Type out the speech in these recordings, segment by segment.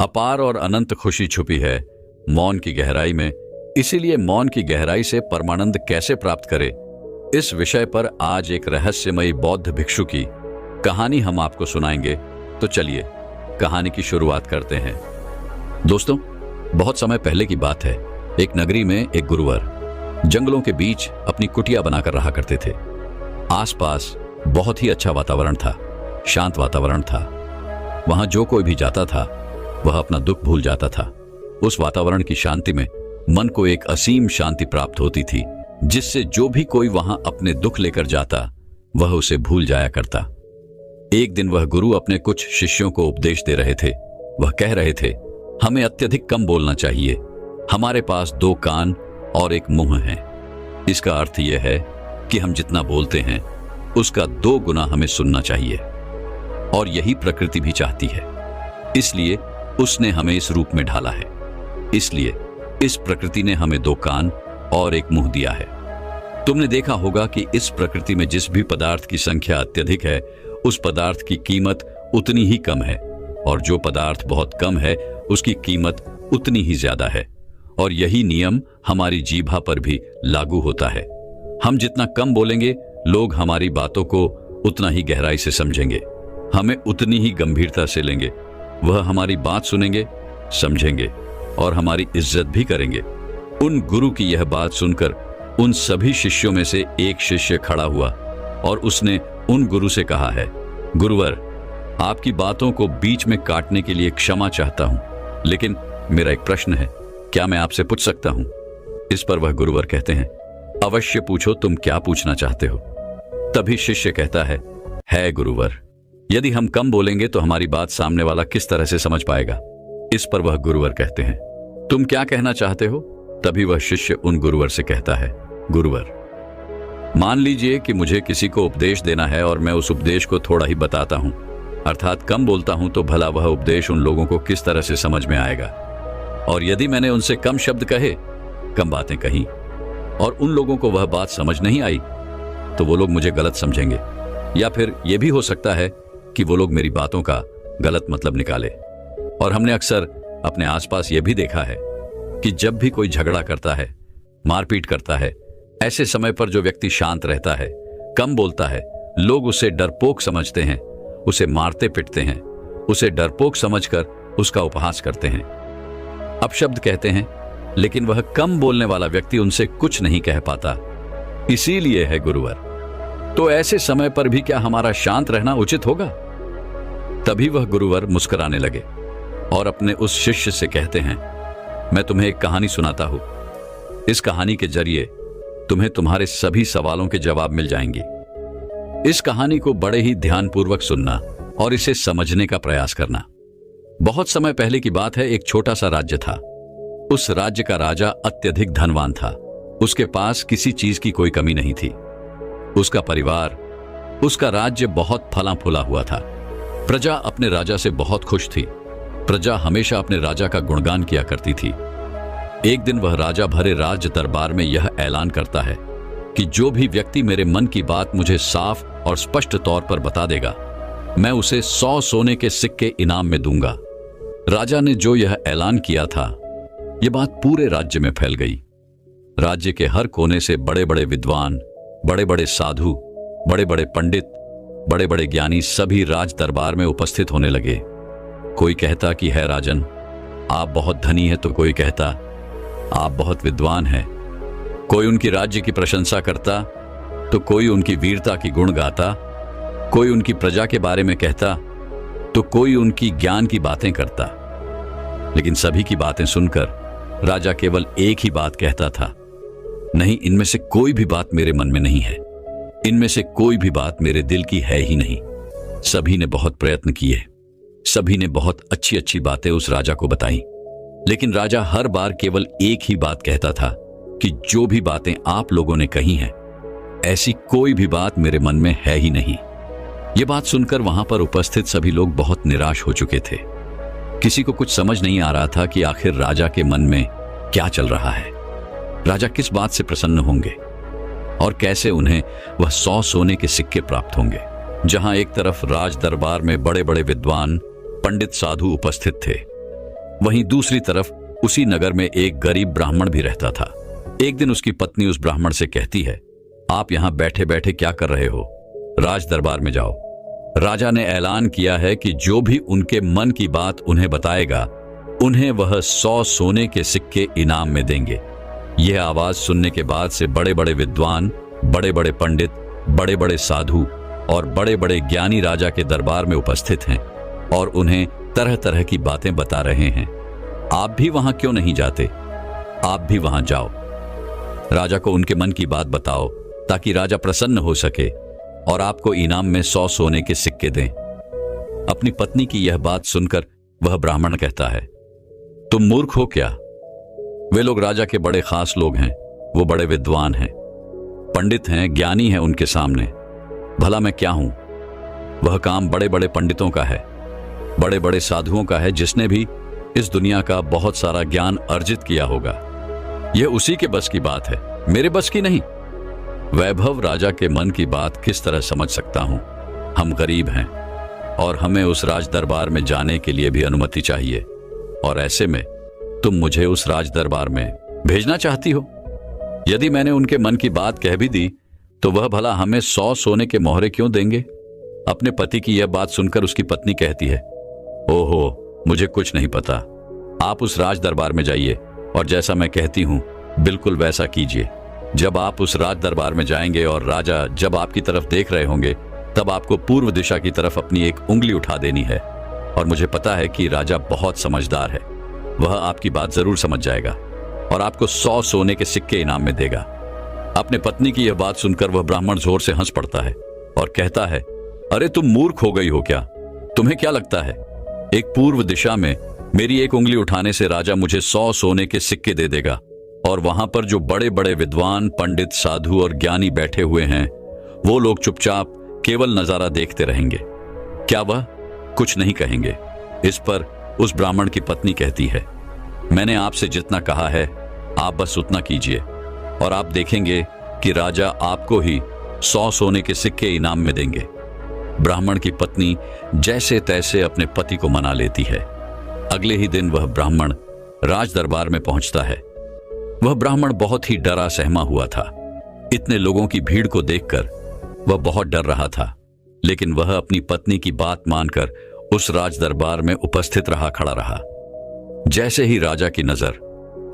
अपार और अनंत खुशी छुपी है मौन की गहराई में। इसीलिए मौन की गहराई से परमानंद कैसे प्राप्त करें, इस विषय पर आज एक रहस्यमयी बौद्ध भिक्षु की कहानी हम आपको सुनाएंगे। तो चलिए कहानी की शुरुआत करते हैं। दोस्तों, बहुत समय पहले की बात है। एक नगरी में एक गुरुवर जंगलों के बीच अपनी कुटिया बनाकर रहा करते थे। आसपास बहुत ही अच्छा वातावरण था, शांत वातावरण था। वहां जो कोई भी जाता था वह अपना दुख भूल जाता था। उस वातावरण की शांति में मन को एक असीम शांति प्राप्त होती थी, जिससे जो भी कोई वहां अपने दुख लेकर जाता वह उसे भूल जाया करता। एक दिन वह गुरु अपने कुछ शिष्यों को उपदेश दे रहे थे। वह कह रहे थे, हमें अत्यधिक कम बोलना चाहिए। हमारे पास 2 कान और 1 मुंह है। इसका अर्थ यह है कि हम जितना बोलते हैं उसका 2 गुना हमें सुनना चाहिए। और यही प्रकृति भी चाहती है, इसलिए उसने हमें इस रूप में ढाला है। इसलिए इस प्रकृति ने हमें 2 कान और 1 मुंह दिया है। तुमने देखा होगा कि इस प्रकृति में जिस भी पदार्थ की संख्या अत्यधिक है, उस पदार्थ की कीमत उतनी ही कम है, और जो पदार्थ बहुत कम है उसकी कीमत उतनी ही ज्यादा है। और यही नियम हमारी जीभा पर भी लागू होता है। हम जितना कम बोलेंगे, लोग हमारी बातों को उतना ही गहराई से समझेंगे, हमें उतनी ही गंभीरता से लेंगे। वह हमारी बात सुनेंगे, समझेंगे और हमारी इज्जत भी करेंगे। उन गुरु की यह बात सुनकर उन सभी शिष्यों में से एक शिष्य खड़ा हुआ और उसने उन गुरु से कहा है, गुरुवर, आपकी बातों को बीच में काटने के लिए क्षमा चाहता हूं, लेकिन मेरा एक प्रश्न है, क्या मैं आपसे पूछ सकता हूं? इस पर वह गुरुवर कहते हैं, अवश्य पूछो, तुम क्या पूछना चाहते हो? तभी शिष्य कहता है गुरुवर, यदि हम कम बोलेंगे तो हमारी बात सामने वाला किस तरह से समझ पाएगा? इस पर वह गुरुवर कहते हैं, तुम क्या कहना चाहते हो? तभी वह शिष्य उन गुरुवर से कहता है, गुरुवर, मान लीजिए कि मुझे किसी को उपदेश देना है और मैं उस उपदेश को थोड़ा ही बताता हूं, अर्थात कम बोलता हूं, तो भला वह उपदेश उन लोगों को किस तरह से समझ में आएगा? और यदि मैंने उनसे कम शब्द कहे, कम बातें कही, और उन लोगों को वह बात समझ नहीं आई, तो वो लोग मुझे गलत समझेंगे, या फिर यह भी हो सकता है कि वो लोग मेरी बातों का गलत मतलब निकाले। और हमने अक्सर अपने आसपास यह भी देखा है कि जब भी कोई झगड़ा करता है, मारपीट करता है, ऐसे समय पर जो व्यक्ति शांत रहता है, कम बोलता है, लोग उसे डरपोक समझते हैं, उसे मारते पिटते हैं, उसे डरपोक समझकर उसका उपहास करते हैं, अपशब्द कहते हैं, लेकिन वह कम बोलने वाला व्यक्ति उनसे कुछ नहीं कह पाता। इसीलिए है गुरुवर, तो ऐसे समय पर भी क्या हमारा शांत रहना उचित होगा? तभी वह गुरुवर मुस्कुराने लगे और अपने उस शिष्य से कहते हैं, मैं तुम्हें एक कहानी सुनाता हूं। इस कहानी के जरिए तुम्हें तुम्हारे सभी सवालों के जवाब मिल जाएंगे। इस कहानी को बड़े ही ध्यानपूर्वक सुनना और इसे समझने का प्रयास करना। बहुत समय पहले की बात है, एक छोटा सा राज्य था। उस राज्य का राजा अत्यधिक धनवान था। उसके पास किसी चीज की कोई कमी नहीं थी। उसका परिवार, उसका राज्य बहुत फला फूला हुआ था। प्रजा अपने राजा से बहुत खुश थी। प्रजा हमेशा अपने राजा का गुणगान किया करती थी। एक दिन वह राजा भरे राज्य दरबार में यह ऐलान करता है कि जो भी व्यक्ति मेरे मन की बात मुझे साफ और स्पष्ट तौर पर बता देगा, मैं उसे 100 सोने के सिक्के इनाम में दूंगा। राजा ने जो यह ऐलान किया था, यह बात पूरे राज्य में फैल गई। राज्य के हर कोने से बड़े बड़े विद्वान, बड़े बड़े साधु, बड़े बड़े पंडित, बड़े बड़े ज्ञानी सभी राज दरबार में उपस्थित होने लगे। कोई कहता कि है राजन, आप बहुत धनी हैं, तो कोई कहता आप बहुत विद्वान हैं। कोई उनकी राज्य की प्रशंसा करता, तो कोई उनकी वीरता की गुण गाता। कोई उनकी प्रजा के बारे में कहता, तो कोई उनकी ज्ञान की बातें करता। लेकिन सभी की बातें सुनकर राजा केवल एक ही बात कहता था, नहीं, इनमें से कोई भी बात मेरे मन में नहीं है। इनमें से कोई भी बात मेरे दिल की है ही नहीं। सभी ने बहुत प्रयत्न किए, सभी ने बहुत अच्छी अच्छी बातें उस राजा को बताई, लेकिन राजा हर बार केवल एक ही बात कहता था कि जो भी बातें आप लोगों ने कही हैं, ऐसी कोई भी बात मेरे मन में है ही नहीं। यह बात सुनकर वहां पर उपस्थित सभी लोग बहुत निराश हो चुके थे। किसी को कुछ समझ नहीं आ रहा था कि आखिर राजा के मन में क्या चल रहा है। राजा किस बात से प्रसन्न होंगे और कैसे उन्हें वह 100 सोने के सिक्के प्राप्त होंगे। जहां एक तरफ राज दरबार में बड़े बड़े विद्वान, पंडित, साधु उपस्थित थे, वहीं दूसरी तरफ उसी नगर में एक गरीब ब्राह्मण भी रहता था। एक दिन उसकी पत्नी उस ब्राह्मण से कहती है, आप यहां बैठे बैठे क्या कर रहे हो? राज दरबार में जाओ। राजा ने ऐलान किया है कि जो भी उनके मन की बात उन्हें बताएगा, उन्हें वह 100 सोने के सिक्के इनाम में देंगे। यह आवाज सुनने के बाद से बड़े बड़े विद्वान, बड़े बड़े पंडित, बड़े बड़े साधु और बड़े बड़े ज्ञानी राजा के दरबार में उपस्थित हैं और उन्हें तरह तरह की बातें बता रहे हैं। आप भी वहां क्यों नहीं जाते? आप भी वहां जाओ, राजा को उनके मन की बात बताओ ताकि राजा प्रसन्न हो सके और आपको इनाम में 100 सोने के सिक्के दें। अपनी पत्नी की यह बात सुनकर वह ब्राह्मण कहता है, तुम मूर्ख हो क्या? वे लोग राजा के बड़े खास लोग हैं, वो बड़े विद्वान हैं, पंडित हैं, ज्ञानी हैं उनके सामने। भला मैं क्या हूं? वह काम बड़े बड़े पंडितों का है, बड़े बड़े साधुओं का है, जिसने भी इस दुनिया का बहुत सारा ज्ञान अर्जित किया होगा। यह उसी के बस की बात है, मेरे बस की नहीं। वैभव राजा के मन की बात किस तरह समझ सकता हूं? हम गरीब हैं और हमें उस राज दरबार में जाने के लिए भी अनुमति चाहिए, और ऐसे में तुम मुझे उस राज दरबार में भेजना चाहती हो? यदि मैंने उनके मन की बात कह भी दी तो वह भला हमें 100 सोने के मोहरे क्यों देंगे? अपने पति की यह बात सुनकर उसकी पत्नी कहती है, ओहो, मुझे कुछ नहीं पता। आप उस राज दरबार में जाइए और जैसा मैं कहती हूं बिल्कुल वैसा कीजिए। जब आप उस राज दरबार में जाएंगे और राजा जब आपकी तरफ देख रहे होंगे, तब आपको पूर्व दिशा की तरफ अपनी एक उंगली उठा देनी है। और मुझे पता है कि राजा बहुत समझदार है, वह आपकी बात जरूर समझ जाएगा और आपको 100 सोने के सिक्के इनाम में देगा। अपने पत्नी की यह बात सुनकर वह ब्राह्मण जोर से हंस पड़ता है और कहता है, अरे तुम मूर्ख हो गई हो क्या? तुम्हें क्या लगता है एक पूर्व दिशा में मेरी एक उंगली उठाने से राजा मुझे 100 सोने के सिक्के दे देगा और वहां पर जो बड़े बड़े विद्वान, पंडित, साधु और ज्ञानी बैठे हुए हैं, वो लोग चुपचाप केवल नजारा देखते रहेंगे? क्या वह कुछ नहीं कहेंगे? इस पर उस ब्राह्मण की पत्नी कहती है, मैंने आपसे जितना कहा है आप बस उतना कीजिए और आप देखेंगे कि राजा आपको ही 100 सोने के सिक्के इनाम में देंगे। ब्राह्मण की पत्नी जैसे तैसे अपने पति को मना लेती है। अगले ही दिन वह ब्राह्मण राज दरबार में पहुंचता है। वह ब्राह्मण बहुत ही डरा सहमा हुआ था। इतने लोगों की भीड़ को देखकर वह बहुत डर रहा था, लेकिन वह अपनी पत्नी की बात मानकर उस राज दरबार में उपस्थित खड़ा रहा। जैसे ही राजा की नजर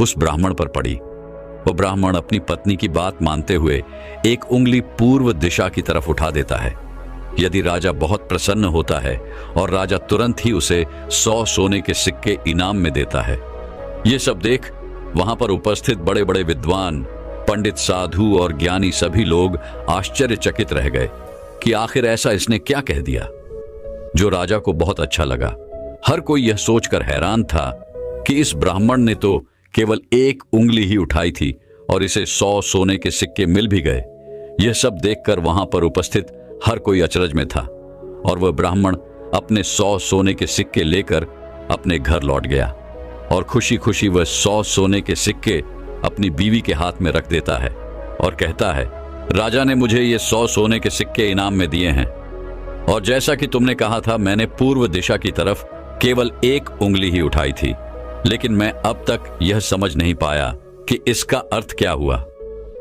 उस ब्राह्मण पर पड़ी, वह ब्राह्मण अपनी पत्नी की बात मानते हुए एक उंगली पूर्व दिशा की तरफ उठा देता है। यदि राजा बहुत प्रसन्न होता है और राजा तुरंत ही उसे 100 सोने के सिक्के इनाम में देता है। ये सब देख वहां पर उपस्थित बड़े बड़े विद्वान, पंडित, साधु और ज्ञानी सभी लोग आश्चर्यचकित रह गए कि आखिर ऐसा इसने क्या कह दिया जो राजा को बहुत अच्छा लगा। हर कोई यह सोचकर हैरान था कि इस ब्राह्मण ने तो केवल एक उंगली ही उठाई थी और इसे 100 सोने के सिक्के मिल भी गए। यह सब देखकर वहां पर उपस्थित हर कोई अचरज में था और वह ब्राह्मण अपने 100 सोने के सिक्के लेकर अपने घर लौट गया और खुशी खुशी वह 100 सोने के सिक्के अपनी बीवी के हाथ में रख देता है और कहता है, राजा ने मुझे ये 100 सोने के सिक्के इनाम में दिए हैं और जैसा कि तुमने कहा था, मैंने पूर्व दिशा की तरफ केवल एक उंगली ही उठाई थी, लेकिन मैं अब तक यह समझ नहीं पाया कि इसका अर्थ क्या हुआ।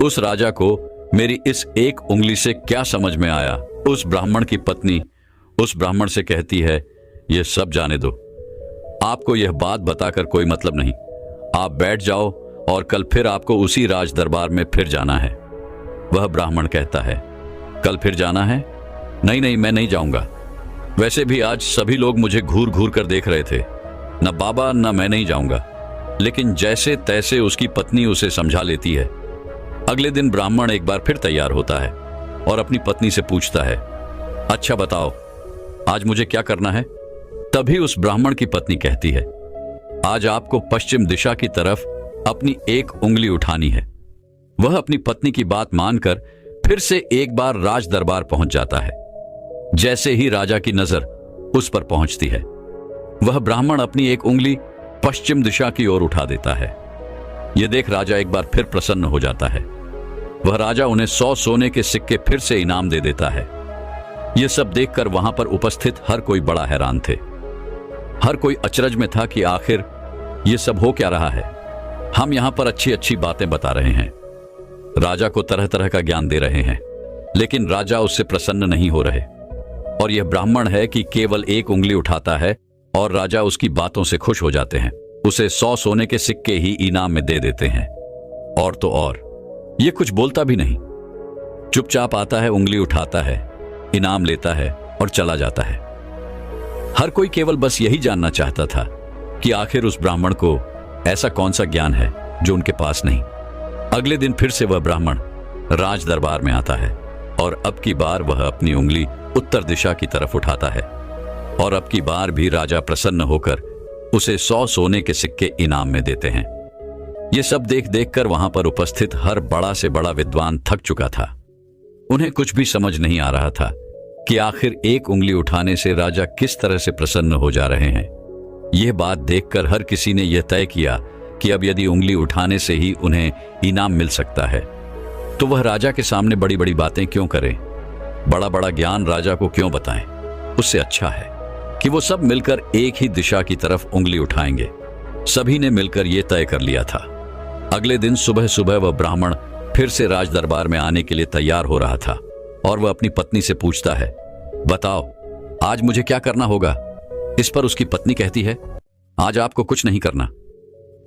उस राजा को मेरी इस एक उंगली से क्या समझ में आया? उस ब्राह्मण की पत्नी उस ब्राह्मण से कहती है, यह सब जाने दो, आपको यह बात बताकर कोई मतलब नहीं। आप बैठ जाओ और कल फिर आपको उसी राज दरबार में फिर जाना है। वह ब्राह्मण कहता है, कल फिर जाना है? नहीं नहीं, मैं नहीं जाऊंगा। वैसे भी आज सभी लोग मुझे घूर घूर कर देख रहे थे। न बाबा न मैं नहीं जाऊंगा। लेकिन जैसे तैसे उसकी पत्नी उसे समझा लेती है। अगले दिन ब्राह्मण एक बार फिर तैयार होता है और अपनी पत्नी से पूछता है, अच्छा बताओ आज मुझे क्या करना है? तभी उस ब्राह्मण की पत्नी कहती है, आज आपको पश्चिम दिशा की तरफ अपनी एक उंगली उठानी है। वह अपनी पत्नी की बात मानकर फिर से एक बार राज दरबार पहुंच जाता है। जैसे ही राजा की नजर उस पर पहुंचती है, वह ब्राह्मण अपनी एक उंगली पश्चिम दिशा की ओर उठा देता है। यह देख राजा एक बार फिर प्रसन्न हो जाता है। वह राजा उन्हें 100 सोने के सिक्के फिर से इनाम दे देता है। यह सब देखकर वहां पर उपस्थित हर कोई बड़ा हैरान थे। हर कोई अचरज में था कि आखिर ये सब हो क्या रहा है? हम यहाँ पर अच्छी अच्छी बातें बता रहे हैं, राजा को तरह तरह का ज्ञान दे रहे हैं, लेकिन राजा उससे प्रसन्न नहीं हो रहे। और यह ब्राह्मण है कि केवल एक उंगली उठाता है और राजा उसकी बातों से खुश हो जाते हैं, उसे 100 सोने के सिक्के ही इनाम में दे देते हैं। और तो और ये कुछ बोलता भी नहीं, चुपचाप आता है, उंगली उठाता है, इनाम लेता है और चला जाता है। हर कोई केवल बस यही जानना चाहता था कि आखिर उस ब्राह्मण को ऐसा कौन सा ज्ञान है जो उनके पास नहीं। अगले दिन फिर से वह ब्राह्मण राज दरबार में आता है और अब की बार वह अपनी उंगली उत्तर दिशा की तरफ उठाता है और अब की बार भी राजा प्रसन्न होकर उसे 100 सोने के सिक्के इनाम में देते हैं। ये सब देख देख कर वहां पर उपस्थित हर बड़ा से बड़ा विद्वान थक चुका था। उन्हें कुछ भी समझ नहीं आ रहा था कि आखिर एक उंगली उठाने से राजा किस तरह से प्रसन्न हो जा रहे हैं। यह बात देखकर हर किसी ने यह तय किया कि अब यदि उंगली उठाने से ही उन्हें इनाम मिल सकता है तो वह राजा के सामने बड़ी बड़ी बातें क्यों करें, बड़ा बड़ा ज्ञान राजा को क्यों बताएं। उससे अच्छा है कि वो सब मिलकर एक ही दिशा की तरफ उंगली उठाएंगे। सभी ने मिलकर यह तय कर लिया था। अगले दिन सुबह सुबह वह ब्राह्मण फिर से राज दरबार में आने के लिए तैयार हो रहा था और वह अपनी पत्नी से पूछता है, बताओ आज मुझे क्या करना होगा? इस पर उसकी पत्नी कहती है, आज आपको कुछ नहीं करना,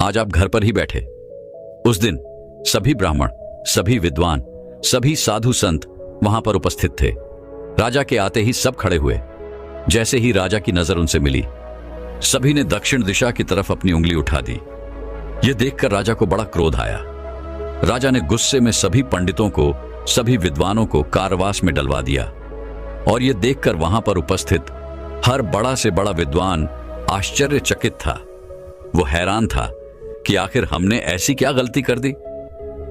आज आप घर पर ही बैठे। उस दिन सभी ब्राह्मण, सभी विद्वान, सभी साधु संत वहां पर उपस्थित थे। राजा के आते ही सब खड़े हुए। जैसे ही राजा की नजर उनसे मिली, सभी ने दक्षिण दिशा की तरफ अपनी उंगली उठा दी। यह देखकर राजा को बड़ा क्रोध आया। राजा ने गुस्से में सभी पंडितों को, सभी विद्वानों को कारावास में डलवा दिया। और यह देखकर वहां पर उपस्थित हर बड़ा से बड़ा विद्वान आश्चर्यचकित था। वो हैरान था कि आखिर हमने ऐसी क्या गलती कर दी।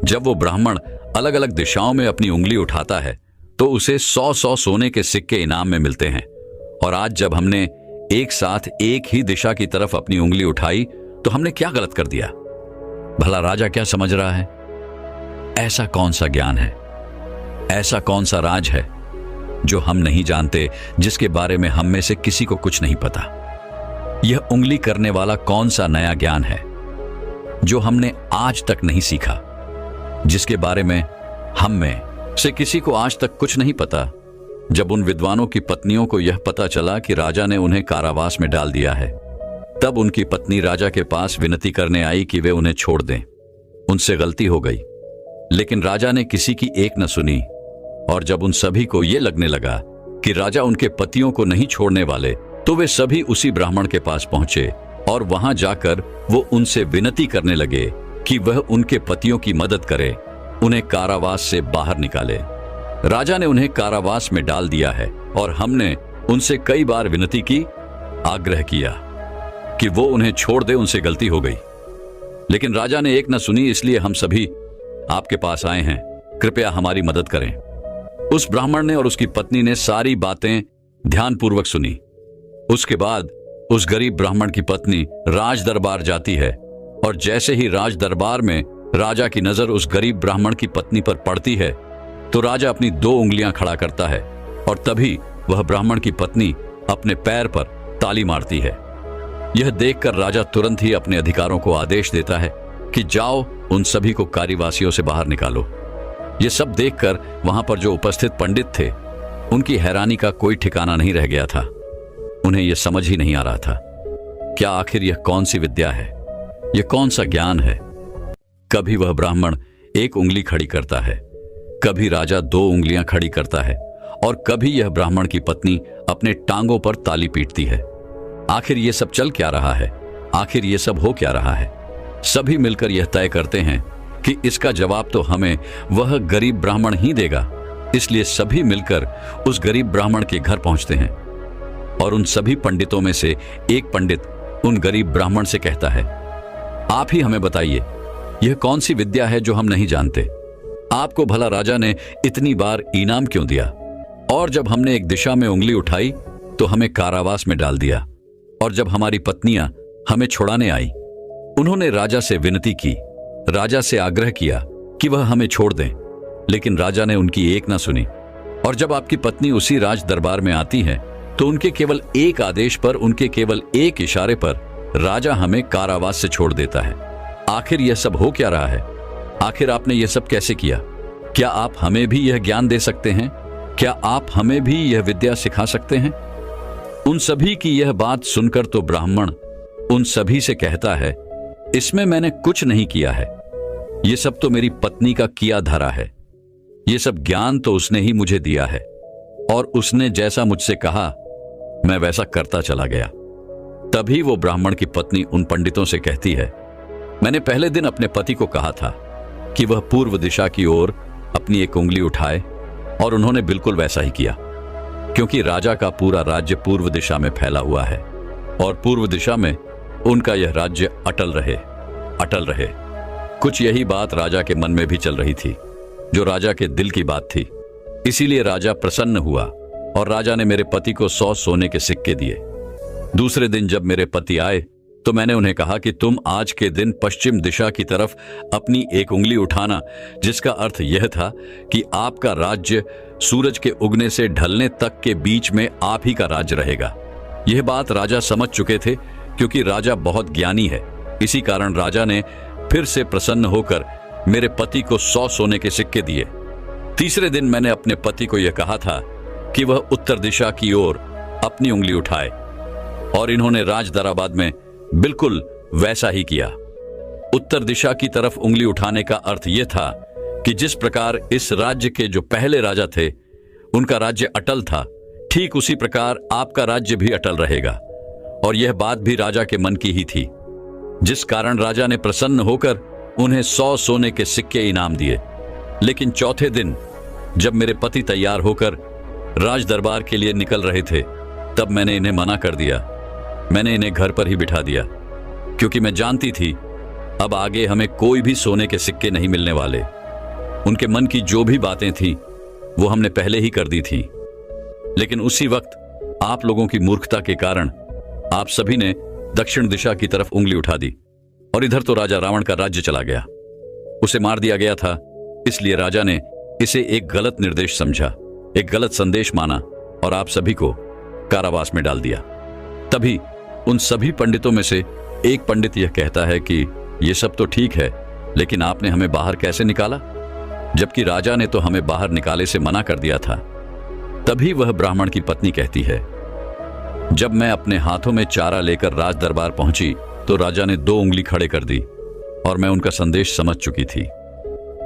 जब वो ब्राह्मण अलग अलग दिशाओं में अपनी उंगली उठाता है तो उसे 100-100 सोने के सिक्के इनाम में मिलते हैं, और आज जब हमने एक साथ एक ही दिशा की तरफ अपनी उंगली उठाई तो हमने क्या गलत कर दिया? भला राजा क्या समझ रहा है? ऐसा कौन सा ज्ञान है, ऐसा कौन सा राज है जो हम नहीं जानते, जिसके बारे में हम में से किसी को कुछ नहीं पता? यह उंगली करने वाला कौन सा नया ज्ञान है जो हमने आज तक नहीं सीखा, जिसके बारे में हम में से किसी को आज तक कुछ नहीं पता? जब उन विद्वानों की पत्नियों को यह पता चला कि राजा ने उन्हें कारावास में डाल दिया है, तब उनकी पत्नी राजा के पास विनती करने आई कि वे उन्हें छोड़ दें। उनसे गलती हो गई, लेकिन राजा ने किसी की एक न सुनी। और जब उन सभी को यह लगने लगा कि राजा उनके पतियों को नहीं छोड़ने वाले, तो वे सभी उसी ब्राह्मण के पास पहुंचे और वहां जाकर वो उनसे विनती करने लगे कि वह उनके पतियों की मदद करे, उन्हें कारावास से बाहर निकाले। राजा ने उन्हें कारावास में डाल दिया है और हमने उनसे कई बार विनती की, आग्रह किया कि वो उन्हें छोड़ दे, उनसे गलती हो गई, लेकिन राजा ने एक न सुनी। इसलिए हम सभी आपके पास आए हैं, कृपया हमारी मदद करें। उस ब्राह्मण ने और उसकी पत्नी ने सारी बातें ध्यानपूर्वक सुनी। उसके बाद उस गरीब ब्राह्मण की पत्नी राज दरबार जाती है, और जैसे ही राज दरबार में राजा की नजर उस गरीब ब्राह्मण की पत्नी पर पड़ती है तो राजा अपनी 2 उंगलियां खड़ा करता है और तभी वह ब्राह्मण की पत्नी अपने पैर पर ताली मारती है। यह देखकर राजा तुरंत ही अपने अधिकारों को आदेश देता है कि जाओ, उन सभी को कारावासियों से बाहर निकालो। यह सब देखकर वहां पर जो उपस्थित पंडित थे, उनकी हैरानी का कोई ठिकाना नहीं रह गया था। उन्हें यह समझ ही नहीं आ रहा था, क्या आखिर यह कौन सी विद्या है, यह कौन सा ज्ञान है? कभी वह ब्राह्मण एक उंगली खड़ी करता है, कभी राजा 2 उंगलियां खड़ी करता है, और कभी यह ब्राह्मण की पत्नी अपने टांगों पर ताली पीटती है। आखिर यह सब चल क्या रहा है? आखिर यह सब हो क्या रहा है? सभी मिलकर यह तय करते हैं कि इसका जवाब तो हमें वह गरीब ब्राह्मण ही देगा। इसलिए सभी मिलकर उस गरीब ब्राह्मण के घर पहुंचते हैं, और उन सभी पंडितों में से एक पंडित उन गरीब ब्राह्मण से कहता है, आप ही हमें बताइए, यह कौन सी विद्या है जो हम नहीं जानते? आपको भला राजा ने इतनी बार इनाम क्यों दिया? और जब हमने एक दिशा में उंगली उठाई तो हमें कारावास में डाल दिया, और जब हमारी पत्नियां हमें छुड़ाने आई, उन्होंने राजा से विनती की, राजा से आग्रह किया कि वह हमें छोड़ दें, लेकिन राजा ने उनकी एक ना सुनी। और जब आपकी पत्नी उसी राज दरबार में आती है तो उनके केवल एक आदेश पर, उनके केवल एक इशारे पर राजा हमें कारावास से छोड़ देता है। आखिर यह सब हो क्या रहा है? आखिर आपने यह सब कैसे किया? क्या आप हमें भी यह ज्ञान दे सकते हैं? क्या आप हमें भी यह विद्या सिखा सकते हैं? उन सभी की यह बात सुनकर तो ब्राह्मण उन सभी से कहता है, इसमें मैंने कुछ नहीं किया है। यह सब तो मेरी पत्नी का किया धरा है। यह सब ज्ञान तो उसने ही मुझे दिया है और उसने जैसा मुझसे कहा मैं वैसा करता चला गया। तभी वो ब्राह्मण की पत्नी उन पंडितों से कहती है, मैंने पहले दिन अपने पति को कहा था कि वह पूर्व दिशा की ओर अपनी एक उंगली उठाए और उन्होंने बिल्कुल वैसा ही किया, क्योंकि राजा का पूरा राज्य पूर्व दिशा में फैला हुआ है और पूर्व दिशा में उनका यह राज्य अटल रहे, अटल रहे। कुछ यही बात राजा के मन में भी चल रही थी, जो राजा के दिल की बात थी। इसीलिए राजा प्रसन्न हुआ और राजा ने मेरे पति को 100 सोने के सिक्के दिए। दूसरे दिन जब मेरे पति आए तो मैंने उन्हें कहा कि तुम आज के दिन पश्चिम दिशा की तरफ अपनी एक उंगली उठाना, जिसका अर्थ यह था कि आपका राज्य सूरज के उगने से ढलने तक के बीच में आप ही का राज्य रहेगा। यह बात राजा समझ चुके थे, क्योंकि राजा बहुत ज्ञानी है। इसी कारण राजा ने फिर से प्रसन्न होकर मेरे पति को 100 सोने के सिक्के दिए। तीसरे दिन मैंने अपने पति को यह कहा था कि वह उत्तर दिशा की ओर अपनी उंगली उठाए और इन्होंने राज दराबाद में बिल्कुल वैसा ही किया। उत्तर दिशा की तरफ उंगली उठाने का अर्थ यह था कि जिस प्रकार इस राज्य के जो पहले राजा थे उनका राज्य अटल था, ठीक उसी प्रकार आपका राज्य भी अटल रहेगा। और यह बात भी राजा के मन की ही थी, जिस कारण राजा ने प्रसन्न होकर उन्हें 100 सोने के सिक्के इनाम दिए। लेकिन चौथे दिन जब मेरे पति तैयार होकर राज दरबार के लिए निकल रहे थे, तब मैंने इन्हें मना कर दिया। मैंने इन्हें घर पर ही बिठा दिया, क्योंकि मैं जानती थी अब आगे हमें कोई भी सोने के सिक्के नहीं मिलने वाले। उनके मन की जो भी बातें थीं वो हमने पहले ही कर दी थी। लेकिन उसी वक्त आप लोगों की मूर्खता के कारण आप सभी ने दक्षिण दिशा की तरफ उंगली उठा दी और इधर तो राजा रावण का राज्य चला गया। उसे मार दिया गया था, इसलिए राजा ने इसे एक गलत निर्देश समझा, एक गलत संदेश माना और आप सभी को कारावास में डाल दिया। तभी उन सभी पंडितों में से एक पंडित यह कहता है कि यह सब तो ठीक है, लेकिन आपने हमें बाहर कैसे निकाला, जबकि राजा ने तो हमें बाहर निकाले से मना कर दिया था। तभी वह ब्राह्मण की पत्नी कहती है, जब मैं अपने हाथों में चारा लेकर राज दरबार पहुंची तो राजा ने 2 उंगली खड़े कर दी और मैं उनका संदेश समझ चुकी थी।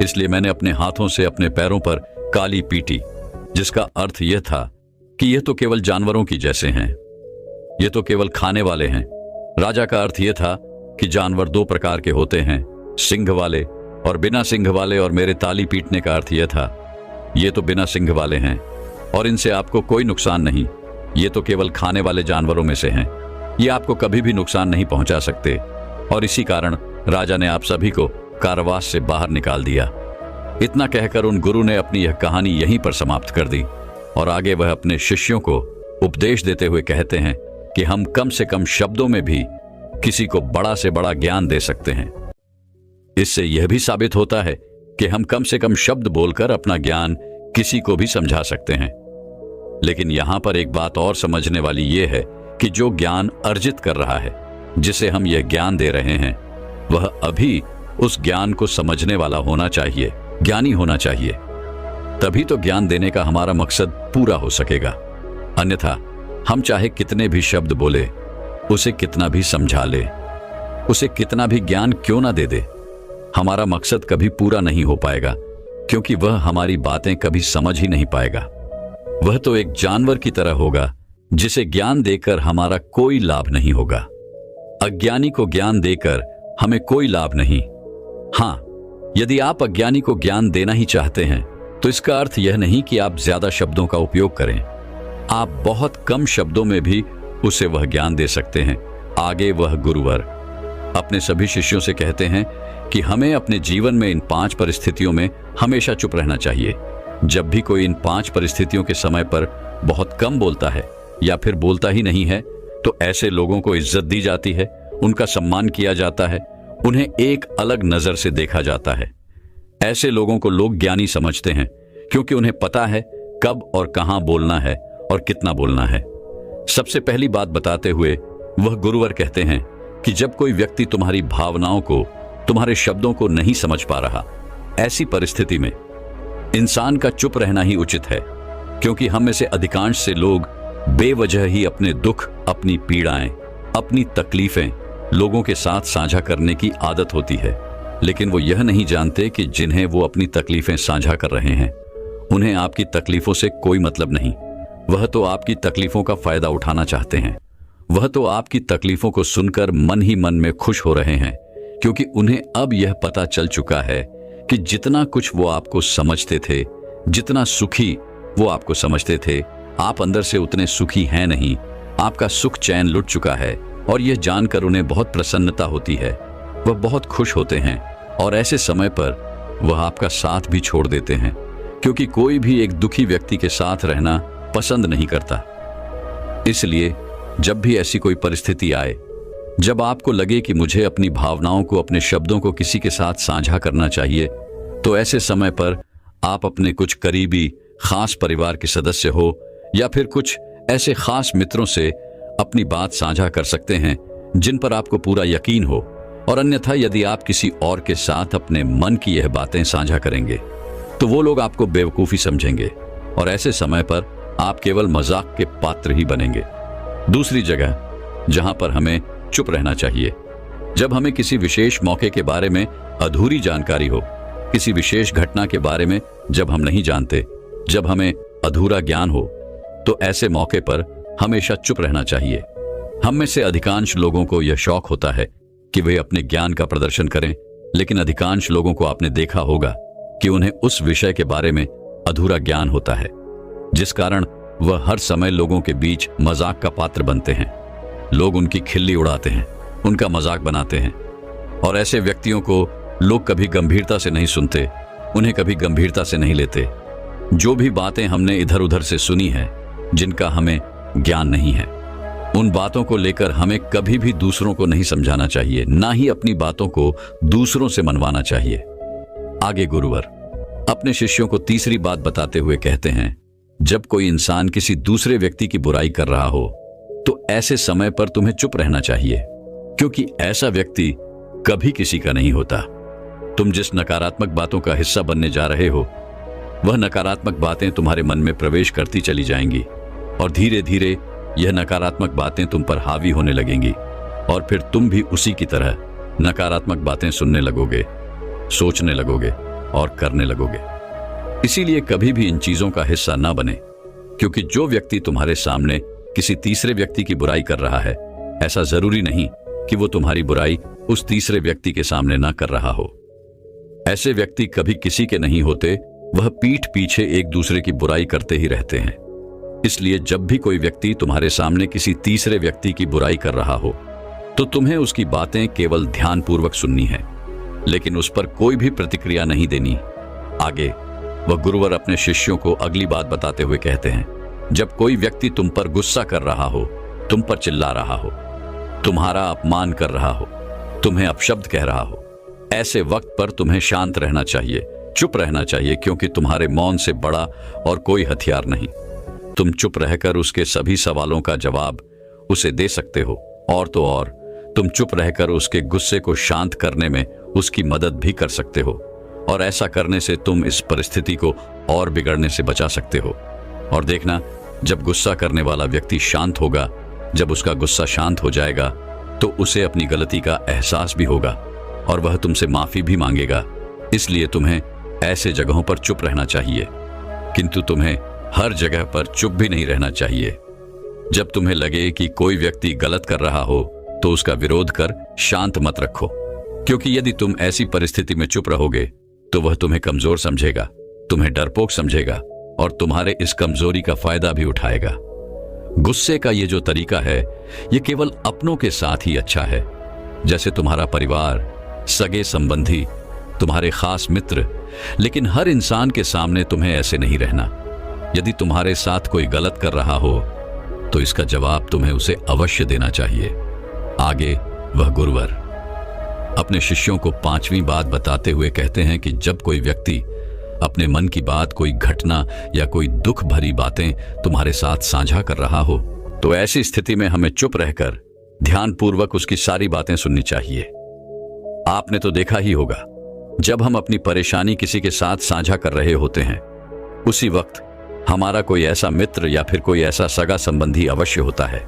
इसलिए मैंने अपने हाथों से अपने पैरों पर काली पीटी, जिसका अर्थ यह था कि यह तो केवल जानवरों की जैसे हैं, ये तो केवल खाने वाले हैं। राजा का अर्थ यह था कि जानवर 2 प्रकार के होते हैं, सिंह वाले और बिना सिंह वाले, और मेरे ताली पीटने का अर्थ यह था ये तो बिना सिंह वाले हैं और इनसे आपको कोई नुकसान नहीं, ये तो केवल खाने वाले जानवरों में से हैं, ये आपको कभी भी नुकसान नहीं पहुंचा सकते। और इसी कारण राजा ने आप सभी को कारावास से बाहर निकाल दिया। इतना कहकर उन गुरु ने अपनी यह कहानी यहीं पर समाप्त कर दी और आगे वह अपने शिष्यों को उपदेश देते हुए कहते हैं कि हम कम से कम शब्दों में भी किसी को बड़ा से बड़ा ज्ञान दे सकते हैं। इससे यह भी साबित होता है कि हम कम से कम शब्द बोलकर अपना ज्ञान किसी को भी समझा सकते हैं। लेकिन यहां पर एक बात और समझने वाली यह है कि जो ज्ञान अर्जित कर रहा है, जिसे हम यह ज्ञान दे रहे हैं, वह अभी उस ज्ञान को समझने वाला होना चाहिए, ज्ञानी होना चाहिए। तभी तो ज्ञान देने का हमारा मकसद पूरा हो सकेगा। अन्यथा हम चाहे कितने भी शब्द बोले, उसे कितना भी समझा ले, उसे कितना भी ज्ञान क्यों ना दे दे, हमारा मकसद कभी पूरा नहीं हो पाएगा, क्योंकि वह हमारी बातें कभी समझ ही नहीं पाएगा। वह तो एक जानवर की तरह होगा जिसे ज्ञान देकर हमारा कोई लाभ नहीं होगा। अज्ञानी को ज्ञान देकर हमें कोई लाभ नहीं। हां, यदि आप अज्ञानी को ज्ञान देना ही चाहते हैं तो इसका अर्थ यह नहीं कि आप ज्यादा शब्दों का उपयोग करें। आप बहुत कम शब्दों में भी उसे वह ज्ञान दे सकते हैं। आगे वह गुरुवर अपने सभी शिष्यों से कहते हैं कि हमें अपने जीवन में इन 5 परिस्थितियों में हमेशा चुप रहना चाहिए। जब भी कोई इन 5 परिस्थितियों के समय पर बहुत कम बोलता है या फिर बोलता ही नहीं है, तो ऐसे लोगों को इज्जत दी जाती है, उनका सम्मान किया जाता है, उन्हें एक अलग नजर से देखा जाता है। ऐसे लोगों को लोग ज्ञानी समझते हैं, क्योंकि उन्हें पता है कब और कहां बोलना है और कितना बोलना है। सबसे पहली बात बताते हुए वह गुरुवर कहते हैं कि जब कोई व्यक्ति तुम्हारी भावनाओं को, तुम्हारे शब्दों को नहीं समझ पा रहा, ऐसी परिस्थिति में इंसान का चुप रहना ही उचित है, क्योंकि हम में से अधिकांश से लोग बेवजह ही अपने दुख, अपनी पीड़ाएं, अपनी तकलीफें लोगों के साथ साझा करने की आदत होती है। लेकिन वो यह नहीं जानते कि जिन्हें वो अपनी तकलीफें साझा कर रहे हैं, उन्हें आपकी तकलीफों से कोई मतलब नहीं। वह तो आपकी तकलीफों का फायदा उठाना चाहते हैं। वह तो आपकी तकलीफों को सुनकर मन ही मन में खुश हो रहे हैं, क्योंकि उन्हें अब यह पता चल चुका है कि जितना कुछ वो आपको समझते थे, जितना सुखी वो आपको समझते थे, आप अंदर से उतने सुखी हैं नहीं। आपका सुख चैन लुट चुका है और यह जानकर उन्हें बहुत प्रसन्नता होती है। वह बहुत खुश होते हैं और ऐसे समय पर वह आपका साथ भी छोड़ देते हैं, क्योंकि कोई भी एक दुखी व्यक्ति के साथ रहना पसंद नहीं करता। इसलिए जब भी ऐसी कोई परिस्थिति आए, जब आपको लगे कि मुझे अपनी भावनाओं को, अपने शब्दों को किसी के साथ साझा करना चाहिए, तो ऐसे समय पर आप अपने कुछ करीबी खास परिवार के सदस्य हो या फिर कुछ ऐसे खास मित्रों से अपनी बात साझा कर सकते हैं जिन पर आपको पूरा यकीन हो। और अन्यथा यदि आप किसी और के साथ अपने मन की यह बातें साझा करेंगे तो वो लोग आपको बेवकूफ़ी समझेंगे और ऐसे समय पर आप केवल मजाक के पात्र ही बनेंगे। दूसरी जगह जहां पर हमें चुप रहना चाहिए, जब हमें किसी विशेष मौके के बारे में अधूरी जानकारी हो, किसी विशेष घटना के बारे में जब हम नहीं जानते, जब हमें अधूरा ज्ञान हो, तो ऐसे मौके पर हमेशा चुप रहना चाहिए। हम में से अधिकांश लोगों को यह शौक होता है कि वे अपने ज्ञान का प्रदर्शन करें, लेकिन अधिकांश लोगों को आपने देखा होगा कि उन्हें उस विषय के बारे में अधूरा ज्ञान होता है, जिस कारण वह हर समय लोगों के बीच मजाक का पात्र बनते हैं। लोग उनकी खिल्ली उड़ाते हैं, उनका मजाक बनाते हैं, और ऐसे व्यक्तियों को लोग कभी गंभीरता से नहीं सुनते, उन्हें कभी गंभीरता से नहीं लेते। जो भी बातें हमने इधर उधर से सुनी हैं, जिनका हमें ज्ञान नहीं है, उन बातों को लेकर हमें कभी भी दूसरों को नहीं समझाना चाहिए, ना ही अपनी बातों को दूसरों से मनवाना चाहिए। आगे गुरुवर अपने शिष्यों को तीसरी बात बताते हुए कहते हैं, जब कोई इंसान किसी दूसरे व्यक्ति की बुराई कर रहा हो तो ऐसे समय पर तुम्हें चुप रहना चाहिए, क्योंकि ऐसा व्यक्ति कभी किसी का नहीं होता। तुम जिस नकारात्मक बातों का हिस्सा बनने जा रहे हो, वह नकारात्मक बातें तुम्हारे मन में प्रवेश करती चली जाएंगी और धीरे धीरे यह नकारात्मक बातें तुम पर हावी होने लगेंगी और फिर तुम भी उसी की तरह नकारात्मक बातें सुनने लगोगे, सोचने लगोगे और करने लगोगे। इसीलिए कभी भी इन चीजों का हिस्सा ना बने, क्योंकि जो व्यक्ति तुम्हारे सामने किसी तीसरे व्यक्ति की बुराई कर रहा है, ऐसा जरूरी नहीं कि वो तुम्हारी बुराई उस तीसरे व्यक्ति के सामने ना कर रहा हो। ऐसे व्यक्ति कभी किसी के नहीं होते, वह पीठ पीछे एक दूसरे की बुराई करते ही रहते हैं। इसलिए जब भी कोई व्यक्ति तुम्हारे सामने किसी तीसरे व्यक्ति की बुराई कर रहा हो, तो तुम्हें उसकी बातें केवल ध्यानपूर्वक सुननी है, लेकिन उस पर कोई भी प्रतिक्रिया नहीं देनी। आगे वह गुरुवर अपने शिष्यों को अगली बात बताते हुए कहते हैं, जब कोई व्यक्ति तुम पर गुस्सा कर रहा हो, तुम पर चिल्ला रहा हो, तुम्हारा अपमान कर रहा हो, तुम्हें अपशब्द कह रहा हो, ऐसे वक्त पर तुम्हें शांत रहना चाहिए, चुप रहना चाहिए, क्योंकि तुम्हारे मौन से बड़ा और कोई हथियार नहीं। तुम चुप रहकर उसके सभी सवालों का जवाब उसे दे सकते हो, और तो और तुम चुप रहकर उसके गुस्से को शांत करने में उसकी मदद भी कर सकते हो, और ऐसा करने से तुम इस परिस्थिति को और बिगड़ने से बचा सकते हो। और देखना, जब गुस्सा करने वाला व्यक्ति शांत होगा, जब उसका गुस्सा शांत हो जाएगा, तो उसे अपनी गलती का एहसास भी होगा और वह तुमसे माफी भी मांगेगा। इसलिए तुम्हें ऐसे जगहों पर चुप रहना चाहिए, किंतु तुम्हें हर जगह पर चुप भी नहीं रहना चाहिए। जब तुम्हें लगे कि कोई व्यक्ति गलत कर रहा हो, तो उसका विरोध कर शांत मत रखो, क्योंकि यदि तुम ऐसी परिस्थिति में चुप रहोगे तो वह तुम्हें कमजोर समझेगा, तुम्हें डरपोक समझेगा और तुम्हारे इस कमजोरी का फायदा भी उठाएगा। गुस्से का ये जो तरीका है, ये केवल अपनों के साथ ही अच्छा है, जैसे तुम्हारा परिवार, सगे संबंधी, तुम्हारे खास मित्र, लेकिन हर इंसान के सामने तुम्हें ऐसे नहीं रहना। यदि तुम्हारे साथ कोई गलत कर रहा हो तो इसका जवाब तुम्हें उसे अवश्य देना चाहिए। आगे वह गुरुवर अपने शिष्यों को पांचवी बात बताते हुए कहते हैं कि जब कोई व्यक्ति अपने मन की बात, कोई घटना या कोई दुख भरी बातें तुम्हारे साथ साझा कर रहा हो, तो ऐसी स्थिति में हमें चुप रहकर ध्यानपूर्वक उसकी सारी बातें सुननी चाहिए। आपने तो देखा ही होगा, जब हम अपनी परेशानी किसी के साथ साझा कर रहे होते हैं, उसी वक्त हमारा कोई ऐसा मित्र या फिर कोई ऐसा सगा संबंधी अवश्य होता है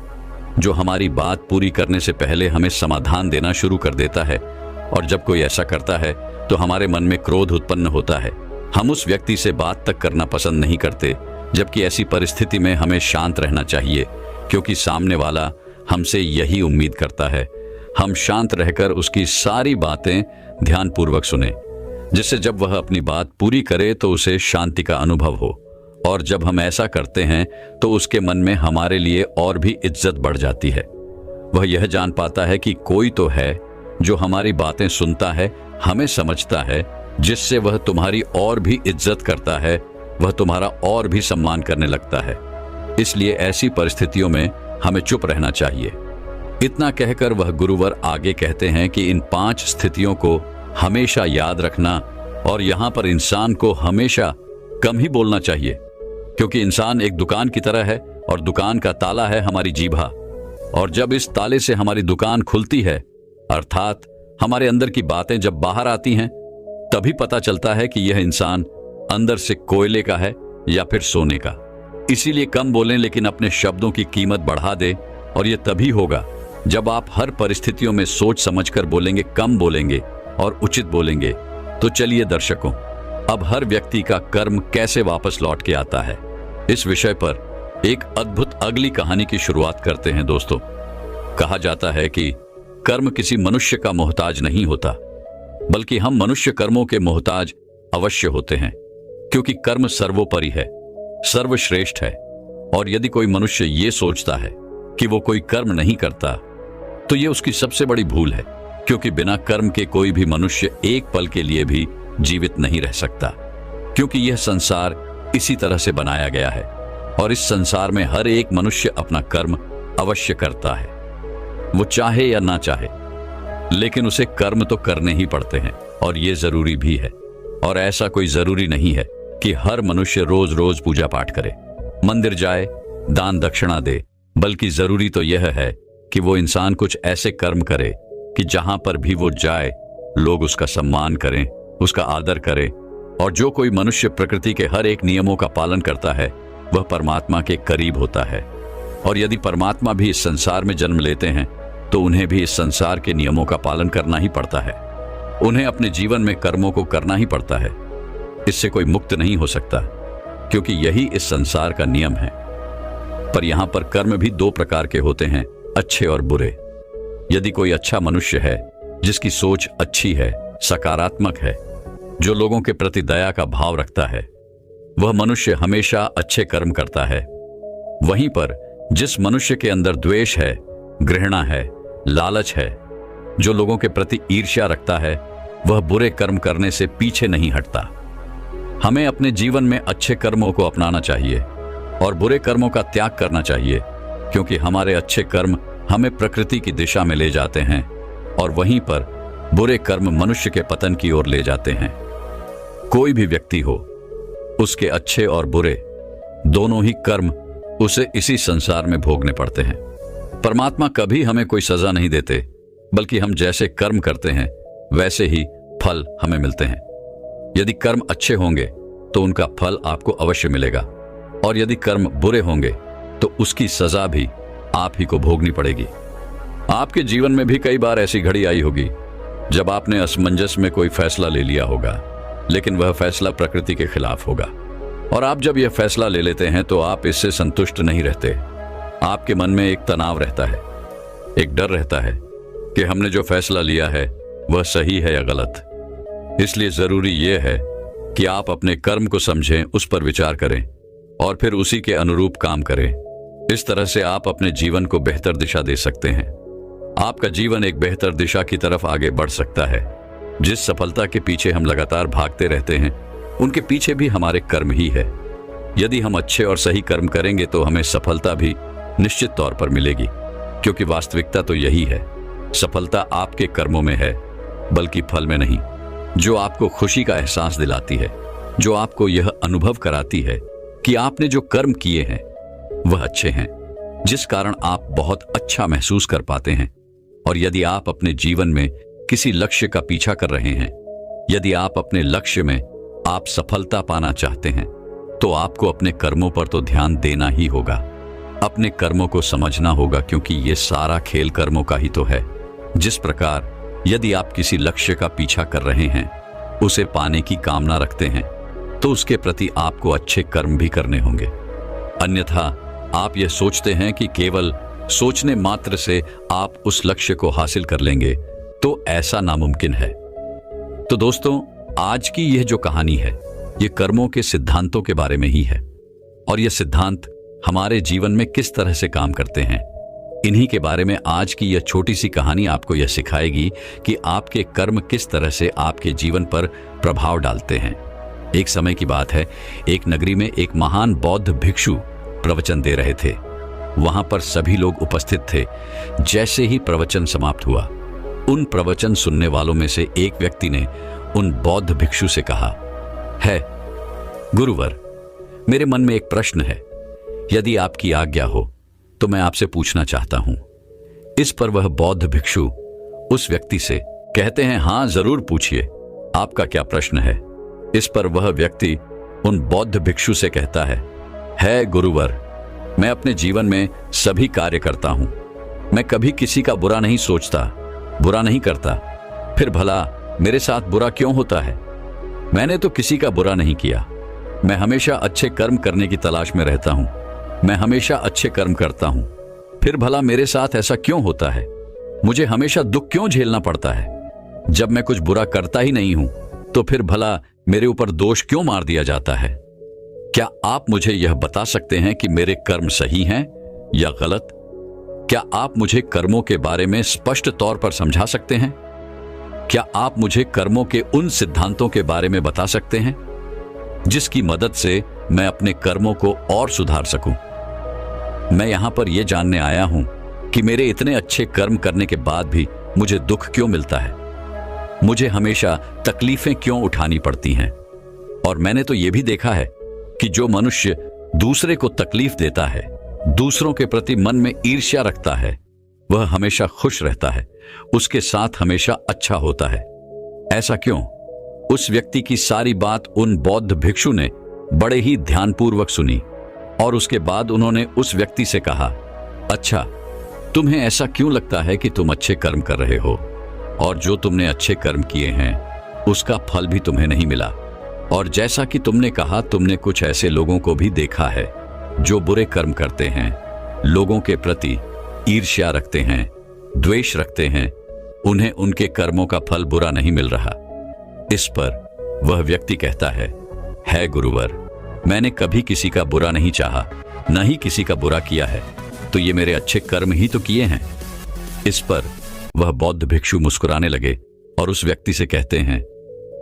जो हमारी बात पूरी करने से पहले हमें समाधान देना शुरू कर देता है। और जब कोई ऐसा करता है तो हमारे मन में क्रोध उत्पन्न होता है। हम उस व्यक्ति से बात तक करना पसंद नहीं करते, जबकि ऐसी परिस्थिति में हमें शांत रहना चाहिए, क्योंकि सामने वाला हमसे यही उम्मीद करता है। हम शांत रहकर उसकी सारी बातें ध्यानपूर्वक सुने, जिससे जब वह अपनी बात पूरी करे तो उसे शांति का अनुभव हो। और जब हम ऐसा करते हैं तो उसके मन में हमारे लिए और भी इज्जत बढ़ जाती है। वह यह जान पाता है कि कोई तो है जो हमारी बातें सुनता है, हमें समझता है, जिससे वह तुम्हारी और भी इज्जत करता है, वह तुम्हारा और भी सम्मान करने लगता है। इसलिए ऐसी परिस्थितियों में हमें चुप रहना चाहिए। इतना कहकर वह गुरुवर आगे कहते हैं कि इन 5 स्थितियों को हमेशा याद रखना, और यहां पर इंसान को हमेशा कम ही बोलना चाहिए, क्योंकि इंसान एक दुकान की तरह है और दुकान का ताला है हमारी जीभा। और जब इस ताले से हमारी दुकान खुलती है, अर्थात हमारे अंदर की बातें जब बाहर आती हैं, तभी पता चलता है कि यह इंसान अंदर से कोयले का है या फिर सोने का। इसीलिए कम बोलें, लेकिन अपने शब्दों की कीमत बढ़ा दें। और यह तभी होगा जब आप हर परिस्थितियों में सोच समझकर बोलेंगे, कम बोलेंगे और उचित बोलेंगे। तो चलिए दर्शकों, अब हर व्यक्ति का कर्म कैसे वापस लौट के आता है, इस विषय पर एक अद्भुत अगली कहानी की शुरुआत करते हैं। दोस्तों, कहा जाता है कि कर्म किसी मनुष्य का मोहताज नहीं होता, बल्कि हम मनुष्य कर्मों के मोहताज अवश्य होते हैं, क्योंकि कर्म सर्वोपरि है, सर्वश्रेष्ठ है। और यदि कोई मनुष्य ये सोचता है कि वो कोई कर्म नहीं करता, तो ये उसकी सबसे बड़ी भूल है, क्योंकि बिना कर्म के कोई भी मनुष्य एक पल के लिए भी जीवित नहीं रह सकता। क्योंकि यह संसार इसी तरह से बनाया गया है, और इस संसार में हर एक मनुष्य अपना कर्म अवश्य करता है, वो चाहे या ना चाहे, लेकिन उसे कर्म तो करने ही पड़ते हैं, और ये जरूरी भी है। और ऐसा कोई जरूरी नहीं है कि हर मनुष्य रोज रोज पूजा पाठ करे, मंदिर जाए, दान दक्षिणा दे, बल्कि जरूरी तो यह है कि वो इंसान कुछ ऐसे कर्म करे कि जहां पर भी वो जाए लोग उसका सम्मान करें, उसका आदर करें। और जो कोई मनुष्य प्रकृति के हर एक नियमों का पालन करता है, वह परमात्मा के करीब होता है। और यदि परमात्मा भी इस संसार में जन्म लेते हैं, तो उन्हें भी इस संसार के नियमों का पालन करना ही पड़ता है। उन्हें अपने जीवन में कर्मों को करना ही पड़ता है। इससे कोई मुक्त नहीं हो सकता, क्योंकि यही इस संसार का नियम है। पर यहां पर कर्म भी 2 प्रकार के होते हैं, अच्छे और बुरे। यदि कोई अच्छा मनुष्य है, जिसकी सोच अच्छी है, सकारात्मक है, जो लोगों के प्रति दया का भाव रखता है, वह मनुष्य हमेशा अच्छे कर्म करता है। वहीं पर जिस मनुष्य के अंदर द्वेष है, घृणा है, लालच है, जो लोगों के प्रति ईर्ष्या रखता है, वह बुरे कर्म करने से पीछे नहीं हटता। हमें अपने जीवन में अच्छे कर्मों को अपनाना चाहिए और बुरे कर्मों का त्याग करना चाहिए, क्योंकि हमारे अच्छे कर्म हमें प्रकृति की दिशा में ले जाते हैं, और वहीं पर बुरे कर्म मनुष्य के पतन की ओर ले जाते हैं। कोई भी व्यक्ति हो, उसके अच्छे और बुरे दोनों ही कर्म उसे इसी संसार में भोगने पड़ते हैं। परमात्मा कभी हमें कोई सजा नहीं देते, बल्कि हम जैसे कर्म करते हैं वैसे ही फल हमें मिलते हैं। यदि कर्म अच्छे होंगे तो उनका फल आपको अवश्य मिलेगा, और यदि कर्म बुरे होंगे तो उसकी सजा भी आप ही को भोगनी पड़ेगी। आपके जीवन में भी कई बार ऐसी घड़ी आई होगी जब आपने असमंजस में कोई फैसला ले लिया होगा, लेकिन वह फैसला प्रकृति के खिलाफ होगा। और आप जब यह फैसला ले लेते हैं तो आप इससे संतुष्ट नहीं रहते। आपके मन में एक तनाव रहता है, एक डर रहता है कि हमने जो फैसला लिया है वह सही है या गलत। इसलिए जरूरी यह है कि आप अपने कर्म को समझें, उस पर विचार करें और फिर उसी के अनुरूप काम करें। इस तरह से आप अपने जीवन को बेहतर दिशा दे सकते हैं। आपका जीवन एक बेहतर दिशा की तरफ आगे बढ़ सकता है। जिस सफलता के पीछे हम लगातार भागते रहते हैं, उनके पीछे भी हमारे कर्म ही है। यदि हम अच्छे और सही कर्म करेंगे तो हमें सफलता भी निश्चित तौर पर मिलेगी, क्योंकि वास्तविकता तो यही है, सफलता आपके कर्मों में है, बल्कि फल में नहीं। जो आपको खुशी का एहसास दिलाती है, जो आपको यह अनुभव कराती है कि आपने जो कर्म किए हैं वह अच्छे हैं, जिस कारण आप बहुत अच्छा महसूस कर पाते हैं। और यदि आप अपने जीवन में किसी लक्ष्य का पीछा कर रहे हैं, यदि आप अपने लक्ष्य में आप सफलता पाना चाहते हैं, तो आपको अपने कर्मों पर तो ध्यान देना ही होगा। अपने कर्मों को समझना होगा, क्योंकि ये सारा खेल कर्मों का ही तो है। जिस प्रकार यदि आप किसी लक्ष्य का पीछा कर रहे हैं, उसे पाने की कामना रखते हैं, तो उसके प्रति आपको अच्छे कर्म भी करने होंगे। अन्यथा आप यह सोचते हैं कि केवल सोचने मात्र से आप उस लक्ष्य को हासिल कर लेंगे, तो ऐसा नामुमकिन है। तो दोस्तों, आज की यह जो कहानी है, ये कर्मों के सिद्धांतों के बारे में ही है। और ये सिद्धांत हमारे जीवन में किस तरह से काम करते हैं, इन्हीं के बारे में आज की यह छोटी सी कहानी आपको यह सिखाएगी कि आपके कर्म किस तरह से आपके जीवन पर प्रभाव डालते हैं। एक समय की बात है, एक नगरी में एक महान बौद्ध भिक्षु प्रवचन दे रहे थे। वहां पर सभी लोग उपस्थित थे। जैसे ही प्रवचन समाप्त हुआ, उन प्रवचन सुनने वालों में से एक व्यक्ति ने उन बौद्ध भिक्षु से कहा, है गुरुवर, मेरे मन में एक प्रश्न है। यदि आपकी आज्ञा हो तो मैं आपसे पूछना चाहता हूं। इस पर वह बौद्ध भिक्षु उस व्यक्ति से कहते हैं, हां जरूर पूछिए, आपका क्या प्रश्न है। इस पर वह व्यक्ति उन बौद्ध भिक्षु से कहता है गुरुवर, मैं अपने जीवन में सभी कार्य करता हूं। मैं कभी किसी का बुरा नहीं सोचता, बुरा नहीं करता। फिर भला मेरे साथ बुरा क्यों होता है? मैंने तो किसी का बुरा नहीं किया। मैं हमेशा अच्छे कर्म करने की तलाश में रहता हूं। मैं हमेशा अच्छे कर्म करता हूं। फिर भला मेरे साथ ऐसा क्यों होता है? मुझे हमेशा दुख क्यों झेलना पड़ता है? जब मैं कुछ बुरा करता ही नहीं हूं, तो फिर भला मेरे ऊपर दोष क्यों मार दिया जाता है? क्या आप मुझे यह बता सकते हैं कि मेरे कर्म सही हैं या गलत? क्या आप मुझे कर्मों के बारे में स्पष्ट तौर पर समझा सकते हैं? क्या आप मुझे कर्मों के उन सिद्धांतों के बारे में बता सकते हैं जिसकी मदद से मैं अपने कर्मों को और सुधार सकूं? मैं यहां पर यह जानने आया हूं कि मेरे इतने अच्छे कर्म करने के बाद भी मुझे दुख क्यों मिलता है, मुझे हमेशा तकलीफें क्यों उठानी पड़ती हैं। और मैंने तो यह भी देखा है कि जो मनुष्य दूसरे को तकलीफ देता है, दूसरों के प्रति मन में ईर्ष्या रखता है, वह हमेशा खुश रहता है, उसके साथ हमेशा अच्छा होता है। ऐसा क्यों? उस व्यक्ति की सारी बात उन बौद्ध भिक्षु ने बड़े ही ध्यानपूर्वक सुनी और उसके बाद उन्होंने उस व्यक्ति से कहा, अच्छा, तुम्हें ऐसा क्यों लगता है कि तुम अच्छे कर्म कर रहे हो और जो तुमने अच्छे कर्म किए हैं उसका फल भी तुम्हें नहीं मिला? और जैसा कि तुमने कहा, तुमने कुछ ऐसे लोगों को भी देखा है जो बुरे कर्म करते हैं, लोगों के प्रति ईर्ष्या रखते हैं, द्वेष रखते हैं, उन्हें उनके कर्मों का फल बुरा नहीं मिल रहा। इस पर वह व्यक्ति कहता है गुरुवर, मैंने कभी किसी का बुरा नहीं चाहा, न ही किसी का बुरा किया है, तो ये मेरे अच्छे कर्म ही तो किए हैं। इस पर वह बौद्ध भिक्षु मुस्कुराने लगे और उस व्यक्ति से कहते हैं,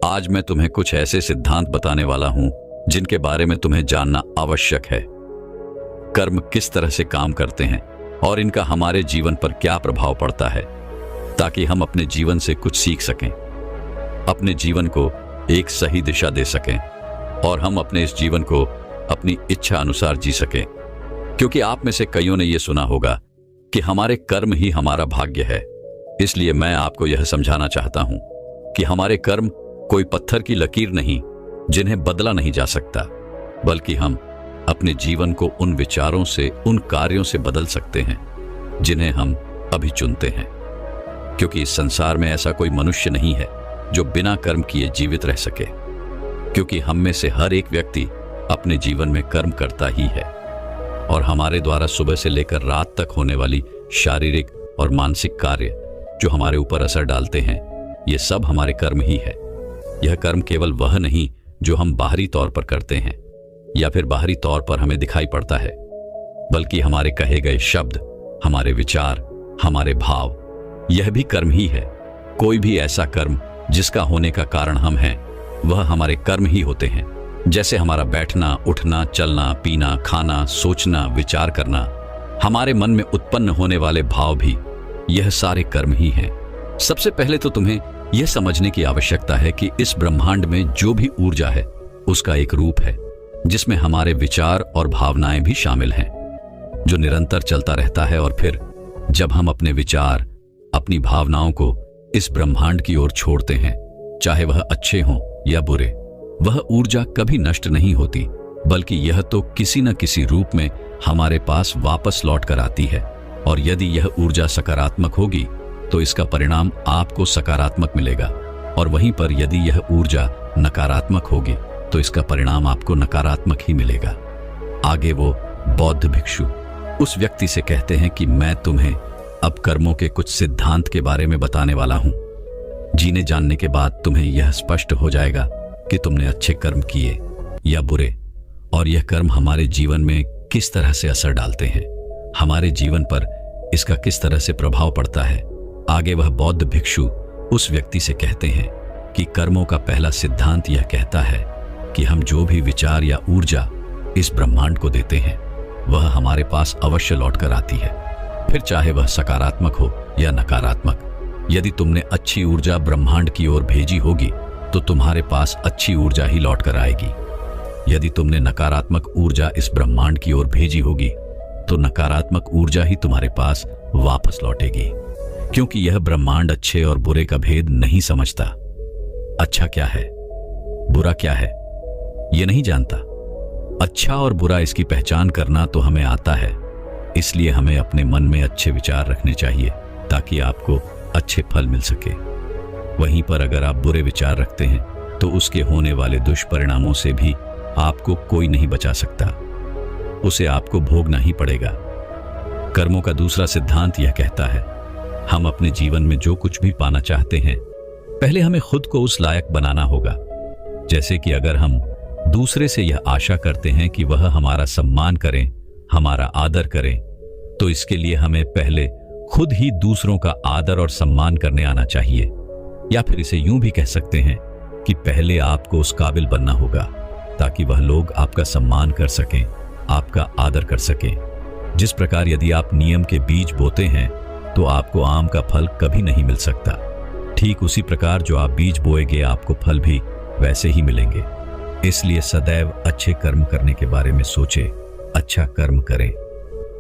आज मैं तुम्हें कुछ ऐसे सिद्धांत बताने वाला हूं जिनके बारे में तुम्हें जानना आवश्यक है। कर्म किस तरह से काम करते हैं और इनका हमारे जीवन पर क्या प्रभाव पड़ता है, ताकि हम अपने जीवन से कुछ सीख सकें, अपने जीवन को एक सही दिशा दे सकें और हम अपने इस जीवन को अपनी इच्छा अनुसार जी सकें। क्योंकि आप में से कईयों ने यह सुना होगा कि हमारे कर्म ही हमारा भाग्य है। इसलिए मैं आपको यह समझाना चाहता हूं कि हमारे कर्म कोई पत्थर की लकीर नहीं जिन्हें बदला नहीं जा सकता, बल्कि हम अपने जीवन को उन विचारों से, उन कार्यों से बदल सकते हैं जिन्हें हम अभी चुनते हैं। क्योंकि इस संसार में ऐसा कोई मनुष्य नहीं है जो बिना कर्म किए जीवित रह सके, क्योंकि हम में से हर एक व्यक्ति अपने जीवन में कर्म करता ही है और हमारे द्वारा सुबह से लेकर रात तक होने वाली शारीरिक और मानसिक कार्य जो हमारे ऊपर असर डालते हैं, ये सब हमारे कर्म ही है। यह कर्म केवल वह नहीं जो हम बाहरी तौर पर करते हैं या फिर बाहरी तौर पर हमें दिखाई पड़ता है, बल्कि हमारे कहे गए शब्द, हमारे विचार, हमारे भाव, यह भी कर्म ही है। कोई भी ऐसा कर्म जिसका होने का कारण हम हैं, वह हमारे कर्म ही होते हैं। जैसे हमारा बैठना, उठना, चलना, पीना, खाना, सोचना, विचार करना, हमारे मन में उत्पन्न होने वाले भाव भी, यह सारे कर्म ही हैं। सबसे पहले तो तुम्हें यह समझने की आवश्यकता है कि इस ब्रह्मांड में जो भी ऊर्जा है उसका एक रूप है जिसमें हमारे विचार और भावनाएं भी शामिल हैं। जो निरंतर चलता रहता है। और फिर जब हम अपने विचार, अपनी भावनाओं को इस ब्रह्मांड की ओर छोड़ते हैं, चाहे वह अच्छे हों या बुरे, वह ऊर्जा कभी नष्ट नहीं होती, बल्कि यह तो किसी न किसी रूप में हमारे पास वापस लौट कर आती है। और यदि यह ऊर्जा सकारात्मक होगी तो इसका परिणाम आपको सकारात्मक मिलेगा, और वहीं पर यदि यह ऊर्जा नकारात्मक होगी तो इसका परिणाम आपको नकारात्मक ही मिलेगा। आगे वो बौद्ध भिक्षु उस व्यक्ति से कहते हैं कि मैं तुम्हें अब कर्मों के कुछ सिद्धांत के बारे में बताने वाला हूं। जीने जानने के बाद तुम्हें यह स्पष्ट हो जाएगा कि तुमने अच्छे कर्म किए या बुरे, और यह कर्म हमारे जीवन में किस तरह से असर डालते हैं, हमारे जीवन पर इसका किस तरह से प्रभाव पड़ता है। आगे वह बौद्ध भिक्षु उस व्यक्ति से कहते हैं कि कर्मों का पहला सिद्धांत यह कहता है कि हम जो भी विचार या ऊर्जा इस ब्रह्मांड को देते हैं वह हमारे पास अवश्य लौट कर आती है, फिर चाहे वह सकारात्मक हो या नकारात्मक। यदि तुमने अच्छी ऊर्जा ब्रह्मांड की ओर भेजी होगी तो तुम्हारे पास अच्छी ऊर्जा ही लौट कर आएगी। यदि तुमने नकारात्मक ऊर्जा इस ब्रह्मांड की ओर भेजी होगी तो नकारात्मक ऊर्जा ही तुम्हारे पास वापस लौटेगी, क्योंकि यह ब्रह्मांड अच्छे और बुरे का भेद नहीं समझता। अच्छा क्या है, बुरा क्या है, यह नहीं जानता। अच्छा और बुरा इसकी पहचान करना तो हमें आता है, इसलिए हमें अपने मन में अच्छे विचार रखने चाहिए ताकि आपको अच्छे फल मिल सके। वहीं पर अगर आप बुरे विचार रखते हैं तो उसके होने वाले दुष्परिणामों से भी आपको कोई नहीं बचा सकता, उसे आपको भोगना ही पड़ेगा। कर्मों का दूसरा सिद्धांत यह कहता है, हम अपने जीवन में जो कुछ भी पाना चाहते हैं पहले हमें खुद को उस लायक बनाना होगा। जैसे कि अगर हम दूसरे से यह आशा करते हैं कि वह हमारा सम्मान करें, हमारा आदर करें, तो इसके लिए हमें पहले खुद ही दूसरों का आदर और सम्मान करने आना चाहिए। या फिर इसे यूं भी कह सकते हैं कि पहले आपको उस काबिल बनना होगा ताकि वह लोग आपका सम्मान कर सकें, आपका आदर कर सकें। जिस प्रकार यदि आप नियम के बीज बोते हैं तो आपको आम का फल कभी नहीं मिल सकता, ठीक उसी प्रकार जो आप बीज बोएंगे आपको फल भी वैसे ही मिलेंगे। इसलिए सदैव अच्छे कर्म करने के बारे में सोचे, अच्छा कर्म करें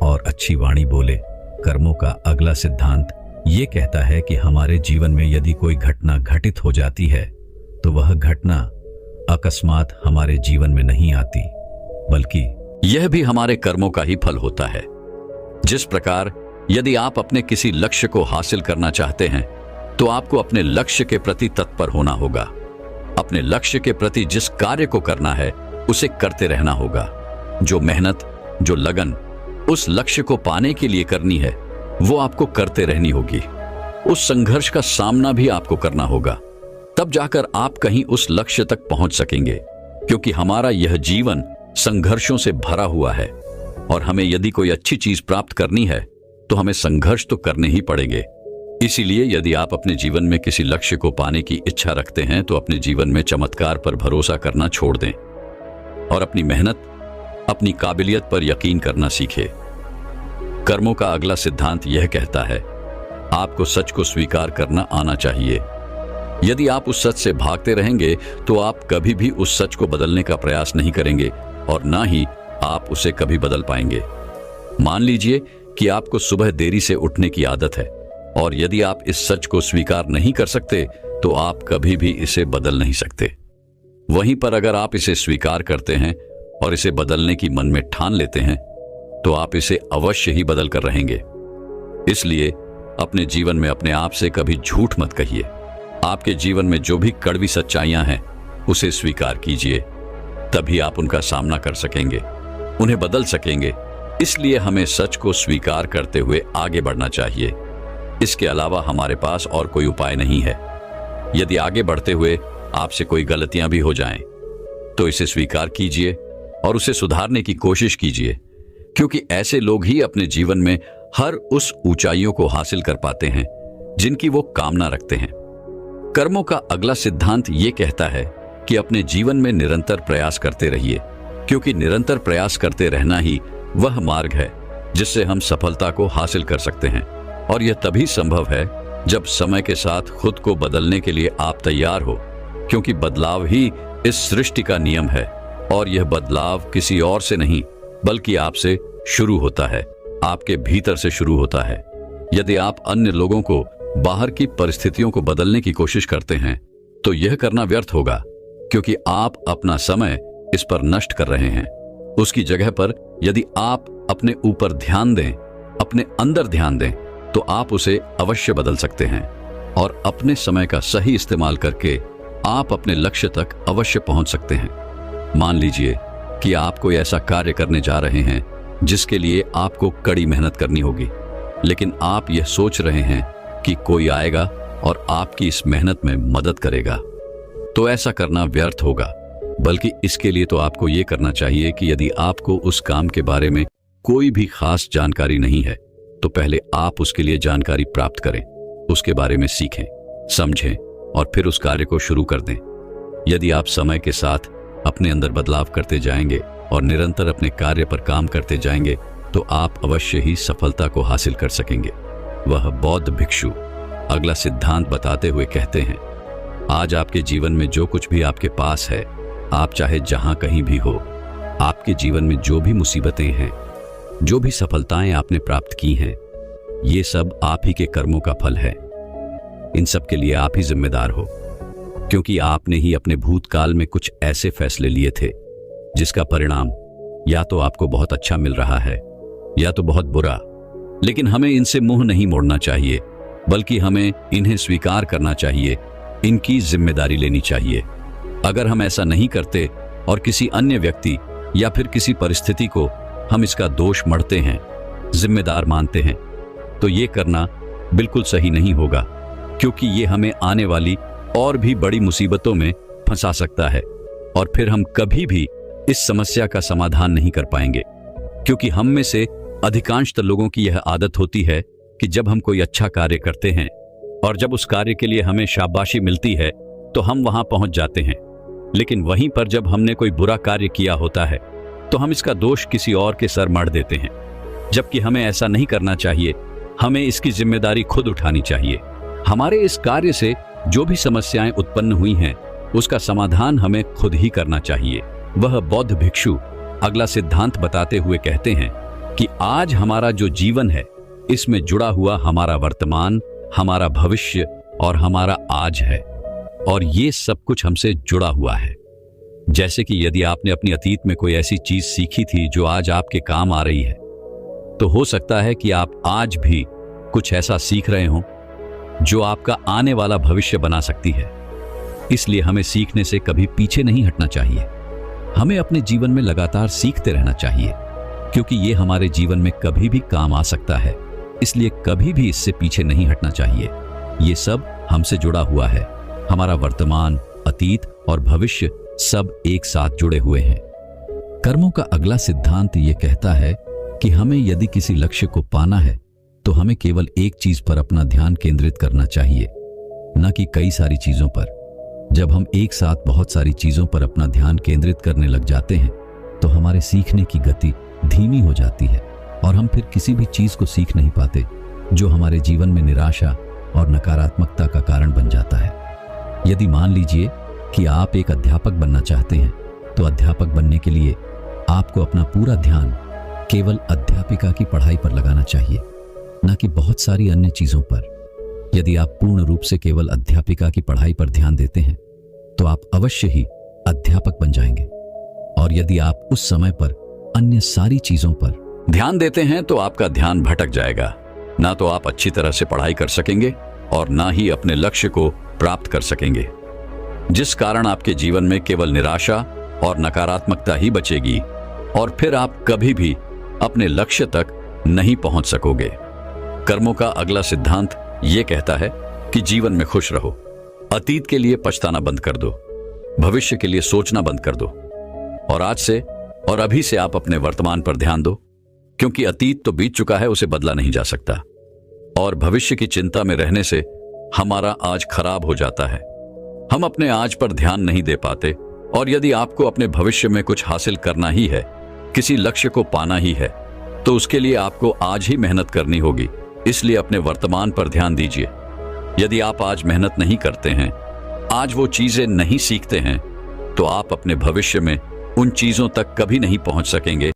और अच्छी वाणी बोले। कर्मों का अगला सिद्धांत ये कहता है कि हमारे जीवन में यदि कोई घटना घटित हो जाती है तो वह घटना अकस्मात हमारे जीवन में नहीं आती, बल्कि यह भी हमारे कर्मों का ही फल होता है। जिस प्रकार यदि आप अपने किसी लक्ष्य को हासिल करना चाहते हैं तो आपको अपने लक्ष्य के प्रति तत्पर होना होगा। अपने लक्ष्य के प्रति जिस कार्य को करना है उसे करते रहना होगा। जो मेहनत, जो लगन उस लक्ष्य को पाने के लिए करनी है वो आपको करते रहनी होगी। उस संघर्ष का सामना भी आपको करना होगा, तब जाकर आप कहीं उस लक्ष्य तक पहुंच सकेंगे। क्योंकि हमारा यह जीवन संघर्षों से भरा हुआ है और हमें यदि कोई अच्छी चीज प्राप्त करनी है तो हमें संघर्ष तो करने ही पड़ेंगे। इसीलिए यदि आप अपने जीवन में किसी लक्ष्य को पाने की इच्छा रखते हैं तो अपने जीवन में चमत्कार पर भरोसा करना छोड़ दें और अपनी मेहनत, अपनी काबिलियत पर यकीन करना सीखें। कर्मों का अगला सिद्धांत यह कहता है, आपको सच को स्वीकार करना आना चाहिए। यदि आप उस सच से भागते रहेंगे तो आप कभी भी उस सच को बदलने का प्रयास नहीं करेंगे और ना ही आप उसे कभी बदल पाएंगे। मान लीजिए कि आपको सुबह देरी से उठने की आदत है और यदि आप इस सच को स्वीकार नहीं कर सकते तो आप कभी भी इसे बदल नहीं सकते। वहीं पर अगर आप इसे स्वीकार करते हैं और इसे बदलने की मन में ठान लेते हैं तो आप इसे अवश्य ही बदल कर रहेंगे। इसलिए अपने जीवन में अपने आप से कभी झूठ मत कहिए। आपके जीवन में जो भी कड़वी सच्चाइयां हैं उसे स्वीकार कीजिए, तभी आप उनका सामना कर सकेंगे, उन्हें बदल सकेंगे। इसलिए हमें सच को स्वीकार करते हुए आगे बढ़ना चाहिए। इसके अलावा हमारे पास और कोई उपाय नहीं है। यदि आगे बढ़ते हुए आपसे कोई गलतियां भी हो जाएं, तो इसे स्वीकार कीजिए और उसे सुधारने की कोशिश कीजिए, क्योंकि ऐसे लोग ही अपने जीवन में हर उस ऊंचाइयों को हासिल कर पाते हैं जिनकी वो कामना रखते हैं। कर्मों का अगला सिद्धांत ये कहता है कि अपने जीवन में निरंतर प्रयास करते रहिए, क्योंकि निरंतर प्रयास करते रहना ही वह मार्ग है जिससे हम सफलता को हासिल कर सकते हैं। और यह तभी संभव है जब समय के साथ खुद को बदलने के लिए आप तैयार हो, क्योंकि बदलाव ही इस सृष्टि का नियम है और यह बदलाव किसी और से नहीं बल्कि आपसे शुरू होता है। आपके भीतर से शुरू होता है। यदि आप अन्य लोगों को बाहर की परिस्थितियों को बदलने की कोशिश करते हैं तो यह करना व्यर्थ होगा, क्योंकि आप अपना समय इस पर नष्ट कर रहे हैं। उसकी जगह पर यदि आप अपने ऊपर ध्यान दें, अपने अंदर ध्यान दें, तो आप उसे अवश्य बदल सकते हैं और अपने समय का सही इस्तेमाल करके आप अपने लक्ष्य तक अवश्य पहुंच सकते हैं। मान लीजिए कि आप कोई ऐसा कार्य करने जा रहे हैं जिसके लिए आपको कड़ी मेहनत करनी होगी, लेकिन आप यह सोच रहे हैं कि कोई आएगा और आपकी इस मेहनत में मदद करेगा, तो ऐसा करना व्यर्थ होगा। बल्कि इसके लिए तो आपको यह करना चाहिए कि यदि आपको उस काम के बारे में कोई भी खास जानकारी नहीं है तो पहले आप उसके लिए जानकारी प्राप्त करें, उसके बारे में सीखें, समझें और फिर उस कार्य को शुरू कर दें। यदि आप समय के साथ अपने अंदर बदलाव करते जाएंगे और निरंतर अपने कार्य पर काम करते जाएंगे तो आप अवश्य ही सफलता को हासिल कर सकेंगे। वह बौद्ध भिक्षु अगला सिद्धांत बताते हुए कहते हैं, आज आपके जीवन में जो कुछ भी आपके पास है, आप चाहे जहां कहीं भी हो, आपके जीवन में जो भी मुसीबतें हैं, जो भी सफलताएं आपने प्राप्त की हैं, ये सब आप ही के कर्मों का फल है। इन सब के लिए आप ही जिम्मेदार हो, क्योंकि आपने ही अपने भूतकाल में कुछ ऐसे फैसले लिए थे जिसका परिणाम या तो आपको बहुत अच्छा मिल रहा है या तो बहुत बुरा। लेकिन हमें इनसे मुंह नहीं मोड़ना चाहिए, बल्कि हमें इन्हें स्वीकार करना चाहिए, इनकी जिम्मेदारी लेनी चाहिए। अगर हम ऐसा नहीं करते और किसी अन्य व्यक्ति या फिर किसी परिस्थिति को हम इसका दोष मढ़ते हैं, जिम्मेदार मानते हैं, तो ये करना बिल्कुल सही नहीं होगा, क्योंकि ये हमें आने वाली और भी बड़ी मुसीबतों में फंसा सकता है और फिर हम कभी भी इस समस्या का समाधान नहीं कर पाएंगे। क्योंकि हम में से अधिकांशतः लोगों की यह आदत होती है कि जब हम कोई अच्छा कार्य करते हैं और जब उस कार्य के लिए हमें शाबाशी मिलती है तो हम वहां पहुंच जाते हैं, लेकिन वहीं पर जब हमने कोई बुरा कार्य किया होता है तो हम इसका दोष किसी और के सर मढ़ देते हैं, जबकि हमें ऐसा नहीं करना चाहिए। हमें इसकी जिम्मेदारी खुद उठानी चाहिए। हमारे इस कार्य से जो भी समस्याएं उत्पन्न हुई हैं उसका समाधान हमें खुद ही करना चाहिए। वह बौद्ध भिक्षु अगला सिद्धांत बताते हुए कहते हैं कि आज हमारा जो जीवन है, इसमें जुड़ा हुआ हमारा वर्तमान, हमारा भविष्य और हमारा आज है, और ये सब कुछ हमसे जुड़ा हुआ है। जैसे कि यदि आपने अपनी अतीत में कोई ऐसी चीज सीखी थी जो आज आपके काम आ रही है, तो हो सकता है कि आप आज भी कुछ ऐसा सीख रहे हो जो आपका आने वाला भविष्य बना सकती है। इसलिए हमें सीखने से कभी पीछे नहीं हटना चाहिए। हमें अपने जीवन में लगातार सीखते रहना चाहिए, क्योंकि ये हमारे जीवन में कभी भी काम आ सकता है। इसलिए कभी भी इससे पीछे नहीं हटना चाहिए। ये सब हमसे जुड़ा हुआ है। हमारा वर्तमान, अतीत और भविष्य सब एक साथ जुड़े हुए हैं। कर्मों का अगला सिद्धांत ये कहता है कि हमें यदि किसी लक्ष्य को पाना है तो हमें केवल एक चीज पर अपना ध्यान केंद्रित करना चाहिए, न कि कई सारी चीजों पर। जब हम एक साथ बहुत सारी चीजों पर अपना ध्यान केंद्रित करने लग जाते हैं तो हमारे सीखने की गति धीमी हो जाती है और हम फिर किसी भी चीज को सीख नहीं पाते, जो हमारे जीवन में निराशा और नकारात्मकता का कारण बन जाता है। यदि मान लीजिए कि आप एक अध्यापक बनना चाहते हैं, तो अध्यापक बनने के लिए आपको अपना पूरा ध्यान केवल अध्यापिका की पढ़ाई पर लगाना चाहिए, न कि बहुत सारी अन्य चीजों पर। यदि आप पूर्ण रूप से केवल अध्यापिका की पढ़ाई पर ध्यान देते हैं तो आप अवश्य ही अध्यापक बन जाएंगे। और यदि आप उस समय पर अन्य सारी चीजों पर ध्यान देते हैं तो आपका ध्यान भटक जाएगा। ना तो आप अच्छी तरह से पढ़ाई कर सकेंगे और ना ही अपने लक्ष्य को प्राप्त कर सकेंगे, जिस कारण आपके जीवन में केवल निराशा और नकारात्मकता ही बचेगी और फिर आप कभी भी अपने लक्ष्य तक नहीं पहुंच सकोगे। कर्मों का अगला सिद्धांत ये कहता है कि जीवन में खुश रहो। अतीत के लिए पछताना बंद कर दो, भविष्य के लिए सोचना बंद कर दो और आज से और अभी से आप अपने वर्तमान पर ध्यान दो, क्योंकि अतीत तो बीत चुका है, उसे बदला नहीं जा सकता। और भविष्य की चिंता में रहने से हमारा आज खराब हो जाता है। हम अपने आज पर ध्यान नहीं दे पाते। और यदि आपको अपने भविष्य में कुछ हासिल करना ही है, किसी लक्ष्य को पाना ही है, तो उसके लिए आपको आज ही मेहनत करनी होगी। इसलिए अपने वर्तमान पर ध्यान दीजिए। यदि आप आज मेहनत नहीं करते हैं, आज वो चीजें नहीं सीखते हैं, तो आप अपने भविष्य में उन चीजों तक कभी नहीं पहुंच सकेंगे